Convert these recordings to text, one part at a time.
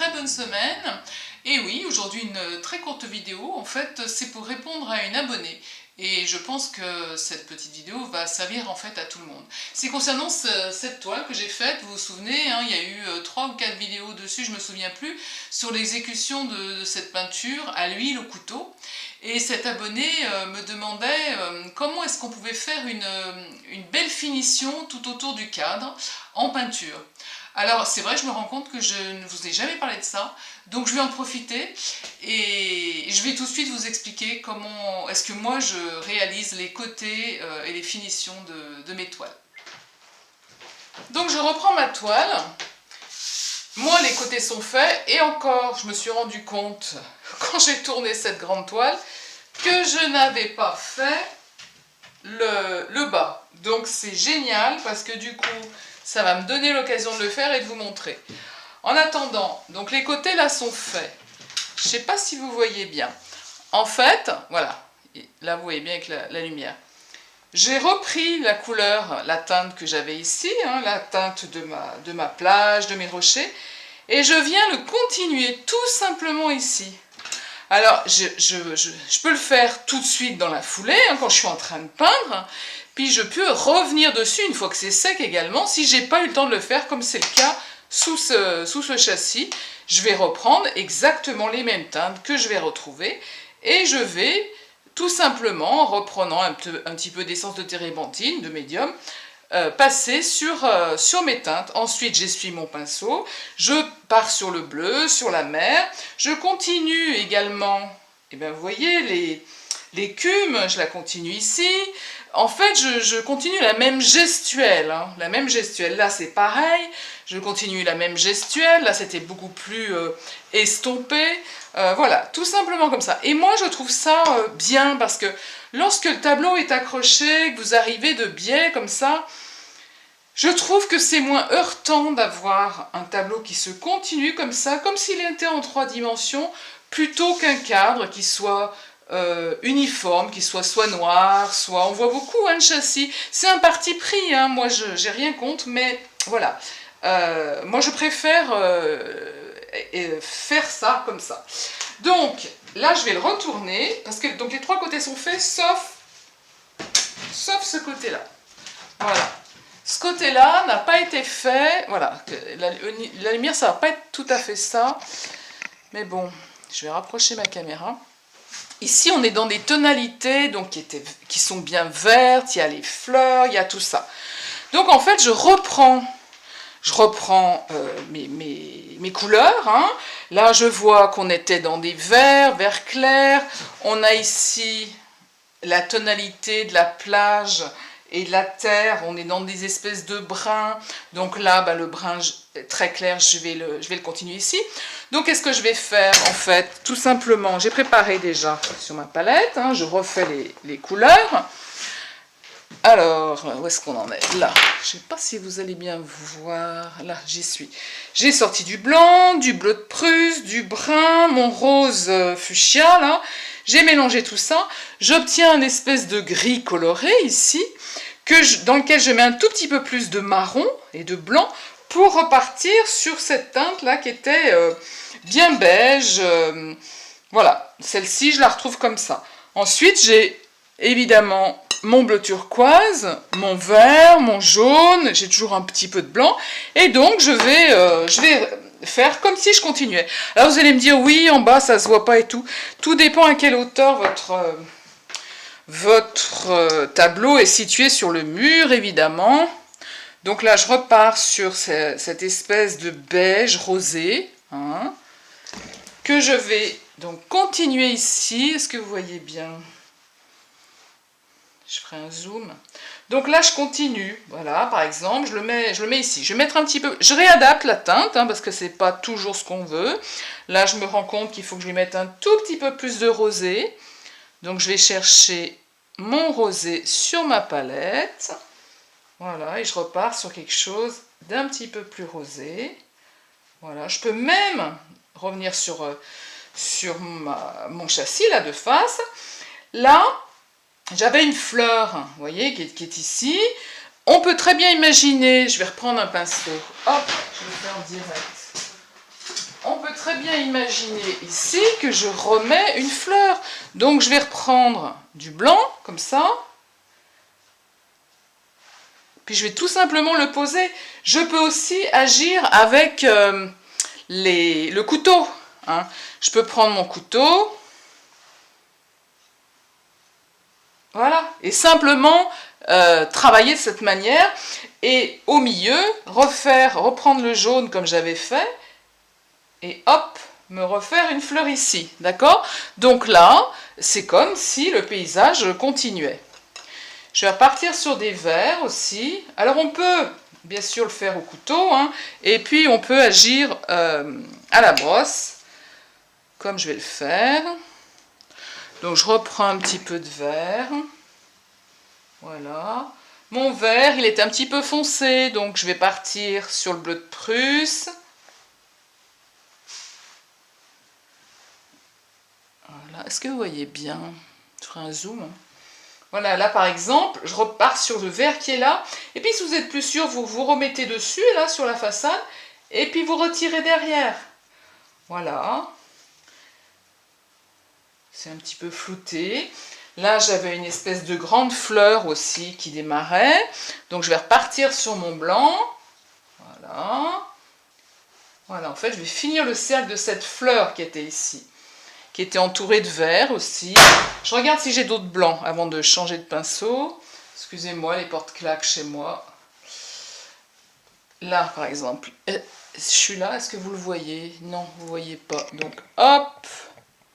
très bonne semaine. Et oui, aujourd'hui une très courte vidéo, en fait c'est pour répondre à une abonnée. Et je pense que cette petite vidéo va servir en fait à tout le monde. C'est concernant cette toile que j'ai faite, vous vous souvenez, hein, il y a eu 3 ou 4 vidéos dessus, je me souviens plus, sur l'exécution de cette peinture à l'huile au couteau. Et cet abonné me demandait comment est-ce qu'on pouvait faire une belle finition tout autour du cadre en peinture. Alors c'est vrai, je me rends compte que je ne vous ai jamais parlé de ça, donc je vais en profiter et je vais tout de suite vous expliquer comment est-ce que moi je réalise les côtés et les finitions de mes toiles. Donc je reprends ma toile, moi les côtés sont faits et encore je me suis rendu compte quand j'ai tourné cette grande toile que je n'avais pas fait le bas. Donc c'est génial parce que du coup ça va me donner l'occasion de le faire et de vous montrer. En attendant, donc les côtés là sont faits. Je ne sais pas si vous voyez bien. En fait, voilà, là vous voyez bien avec la lumière. J'ai repris la couleur, la teinte que j'avais ici, hein, la teinte de ma plage, de mes rochers, et je viens le continuer tout simplement ici. Alors, je peux le faire tout de suite dans la foulée, hein, quand je suis en train de peindre, puis je peux revenir dessus une fois que c'est sec également, si j'ai pas eu le temps de le faire, comme c'est le cas sous ce châssis. Je vais reprendre exactement les mêmes teintes que je vais retrouver, et je vais tout simplement, en reprenant un petit peu d'essence de térébenthine, de médium, passer sur mes teintes. Ensuite, j'essuie mon pinceau, je pars sur le bleu, sur la mer, je continue également, et bien vous voyez, l'écume, je la continue ici. En fait, je continue la même gestuelle, hein, la même gestuelle. Là, c'est pareil, je continue la même gestuelle. Là, c'était beaucoup plus estompé. Voilà, tout simplement comme ça. Et moi, je trouve ça bien parce que lorsque le tableau est accroché, que vous arrivez de biais comme ça, je trouve que c'est moins heurtant d'avoir un tableau qui se continue comme ça, comme s'il était en 3 dimensions, plutôt qu'un cadre qui soit uniforme, qui soit noir, soit... On voit beaucoup hein, de châssis. C'est un parti pris, hein. Moi j'ai rien contre, mais voilà. Moi je préfère faire ça comme ça. Donc là je vais le retourner, parce que donc, les 3 côtés sont faits, sauf ce côté-là. Voilà. Ce côté-là n'a pas été fait, voilà, la lumière ça va pas être tout à fait ça, mais bon, je vais rapprocher ma caméra. Ici on est dans des tonalités donc, qui sont bien vertes, il y a les fleurs, il y a tout ça. Donc en fait je reprends mes couleurs, hein. Là je vois qu'on était dans des verts clairs, on a ici la tonalité de la plage et de la terre, on est dans des espèces de bruns, donc là, bah, le brun très clair, je vais le continuer ici. Donc, qu'est-ce que je vais faire, en fait? Tout simplement, j'ai préparé déjà sur ma palette, hein, je refais les couleurs. Alors, où est-ce qu'on en est? Là, je ne sais pas si vous allez bien voir, là, j'y suis. J'ai sorti du blanc, du bleu de Prusse, du brun, mon rose fuchsia, là. J'ai mélangé tout ça, j'obtiens une espèce de gris coloré ici, dans lequel je mets un tout petit peu plus de marron et de blanc pour repartir sur cette teinte-là qui était bien beige. Voilà, celle-ci, je la retrouve comme ça. Ensuite, j'ai évidemment mon bleu turquoise, mon vert, mon jaune, j'ai toujours un petit peu de blanc, et donc je vais faire comme si je continuais. Alors vous allez me dire, oui, en bas, ça se voit pas et tout. Tout dépend à quelle hauteur votre tableau est situé sur le mur, évidemment. Donc là, je repars sur cette espèce de beige rosé, hein, que je vais donc continuer ici. Est-ce que vous voyez bien? Je ferai un zoom. Donc là, je continue. Voilà, par exemple, je le mets ici. Je vais mettre un petit peu... Je réadapte la teinte, hein, parce que c'est pas toujours ce qu'on veut. Là, je me rends compte qu'il faut que je lui mette un tout petit peu plus de rosé. Donc, je vais chercher mon rosé sur ma palette. Voilà, et je repars sur quelque chose d'un petit peu plus rosé. Voilà, je peux même revenir sur mon châssis, là, de face. Là... J'avais une fleur, vous voyez, qui est ici. On peut très bien imaginer, je vais reprendre un pinceau. Hop, je le fais en direct. On peut très bien imaginer ici que je remets une fleur. Donc je vais reprendre du blanc, comme ça. Puis je vais tout simplement le poser. Je peux aussi agir avec le couteau. Hein. Je peux prendre mon couteau. Voilà. Et simplement travailler de cette manière. Et au milieu, reprendre le jaune comme j'avais fait. Et hop, me refaire une fleur ici. D'accord? Donc là, c'est comme si le paysage continuait. Je vais repartir sur des verts aussi. Alors on peut bien sûr le faire au couteau, hein, et puis on peut agir à la brosse, comme je vais le faire. Donc je reprends un petit peu de vert. Voilà. Mon vert, il est un petit peu foncé, donc je vais partir sur le bleu de Prusse. Voilà. Est-ce que vous voyez bien? Je ferai un zoom. Voilà, là par exemple, je repars sur le vert qui est là. Et puis si vous êtes plus sûr, vous vous remettez dessus, là, sur la façade. Et puis vous retirez derrière. Voilà. C'est un petit peu flouté. Là, j'avais une espèce de grande fleur aussi qui démarrait. Donc je vais repartir sur mon blanc. Voilà. Voilà, en fait, je vais finir le cercle de cette fleur qui était ici, qui était entourée de vert aussi. Je regarde si j'ai d'autres blancs avant de changer de pinceau. Excusez-moi, les portes claquent chez moi. Là, par exemple, je suis là, est-ce que vous le voyez? Non, vous ne voyez pas. Donc, hop.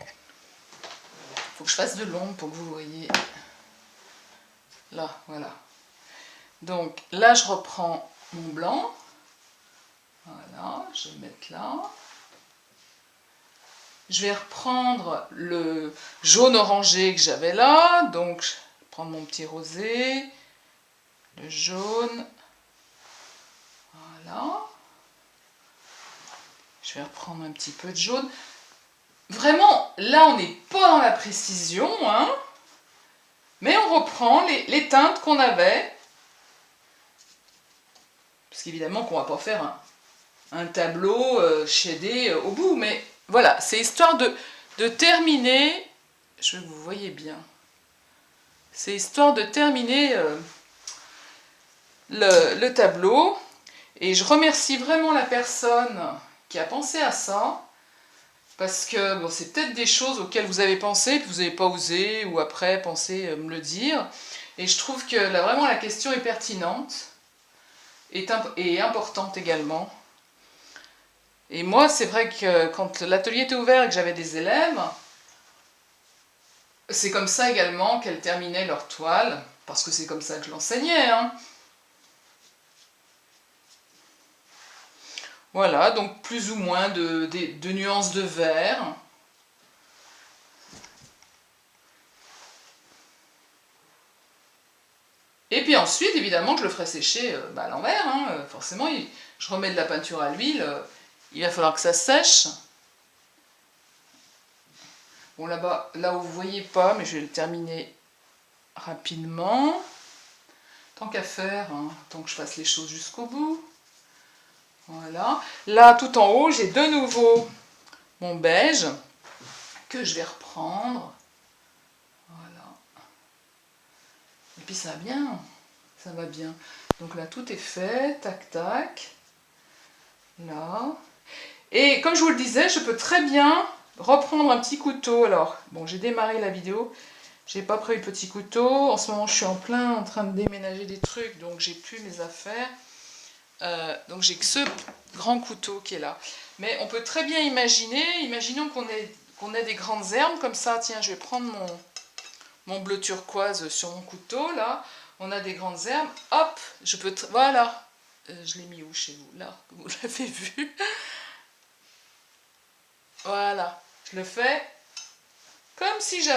Il faut que je fasse de l'ombre pour que vous voyez. Là, voilà. Donc, là, je reprends mon blanc. Voilà, je vais le mettre là. Je vais reprendre le jaune orangé que j'avais là. Donc, je vais prendre mon petit rosé. Le jaune. Voilà. Je vais reprendre un petit peu de jaune. Vraiment, là, on n'est pas dans la précision, hein, mais on reprend les teintes qu'on avait. Parce qu'évidemment qu'on ne va pas faire un tableau shadé au bout, mais voilà, c'est histoire de terminer, je veux que vous voyez bien, c'est histoire de terminer le tableau. Et je remercie vraiment la personne qui a pensé à ça. Parce que bon, c'est peut-être des choses auxquelles vous avez pensé, que vous n'avez pas osé, ou après pensé me le dire. Et je trouve que là, vraiment la question est pertinente, et importante également. Et moi, c'est vrai que quand l'atelier était ouvert et que j'avais des élèves, c'est comme ça également qu'elles terminaient leur toile, parce que c'est comme ça que je l'enseignais, hein. Voilà, donc plus ou moins de nuances de vert. Et puis ensuite, évidemment, je le ferai sécher à l'envers. Hein, forcément, je remets de la peinture à l'huile. Il va falloir que ça sèche. Bon, là-bas, là où vous ne voyez pas, mais je vais le terminer rapidement. Tant qu'à faire, hein, tant que je fasse les choses jusqu'au bout. Voilà. Là, tout en haut, j'ai de nouveau mon beige que je vais reprendre. Voilà. Et puis ça va bien. Ça va bien. Donc là, tout est fait. Tac, tac. Là. Et comme je vous le disais, je peux très bien reprendre un petit couteau. Alors, bon, j'ai démarré la vidéo. J'ai pas pris le petit couteau. En ce moment, je suis en plein en train de déménager des trucs, donc j'ai plus mes affaires. Donc j'ai que ce grand couteau qui est là. Mais on peut très bien imaginer, imaginons qu'on ait des grandes herbes comme ça. Tiens, je vais prendre mon bleu turquoise sur mon couteau, là. On a des grandes herbes. Hop, je peux... Voilà. Je l'ai mis où chez vous? Là, vous l'avez vu. Voilà. Je le fais comme si je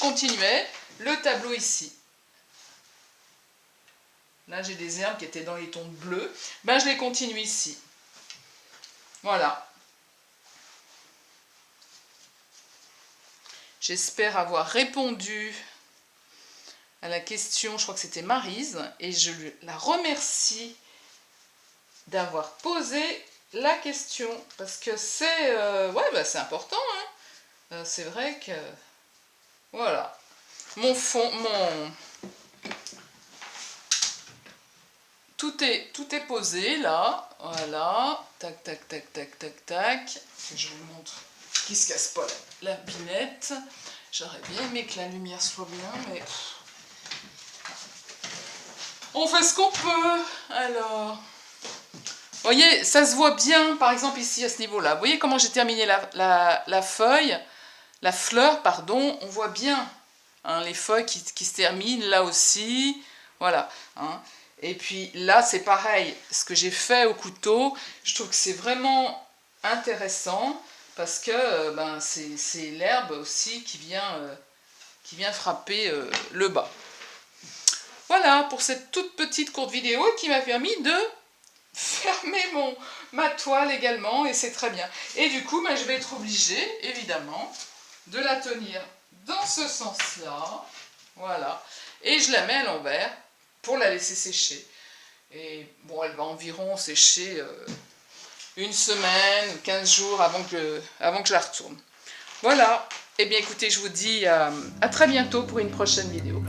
continuais le tableau ici. Là, j'ai des herbes qui étaient dans les tons bleus. Ben, je les continue ici. Voilà. J'espère avoir répondu à la question, je crois que c'était Maryse, et je la remercie d'avoir posé la question, parce que c'est ouais, bah, c'est important, hein. C'est vrai que voilà, mon fond, tout est posé là, voilà, tac tac tac tac tac tac. Je vous montre qui se casse pas la binette. J'aurais bien aimé que la lumière soit bien, mais on fait ce qu'on peut. Alors, vous voyez, ça se voit bien, par exemple ici à ce niveau-là. Vous voyez comment j'ai terminé la feuille, la fleur, pardon. On voit bien hein, les feuilles qui se terminent là aussi. Voilà. Hein. Et puis là, c'est pareil. Ce que j'ai fait au couteau, je trouve que c'est vraiment intéressant parce que ben, c'est l'herbe aussi qui vient frapper le bas. Voilà pour cette toute petite courte vidéo qui m'a permis de fermer ma toile également et c'est très bien. Et du coup, ben, je vais être obligée, évidemment, de la tenir dans ce sens-là. Voilà. Et je la mets à l'envers pour la laisser sécher. Et bon, elle va environ sécher une semaine ou 15 jours avant que je la retourne. Voilà. Eh bien écoutez, je vous dis à très bientôt pour une prochaine vidéo.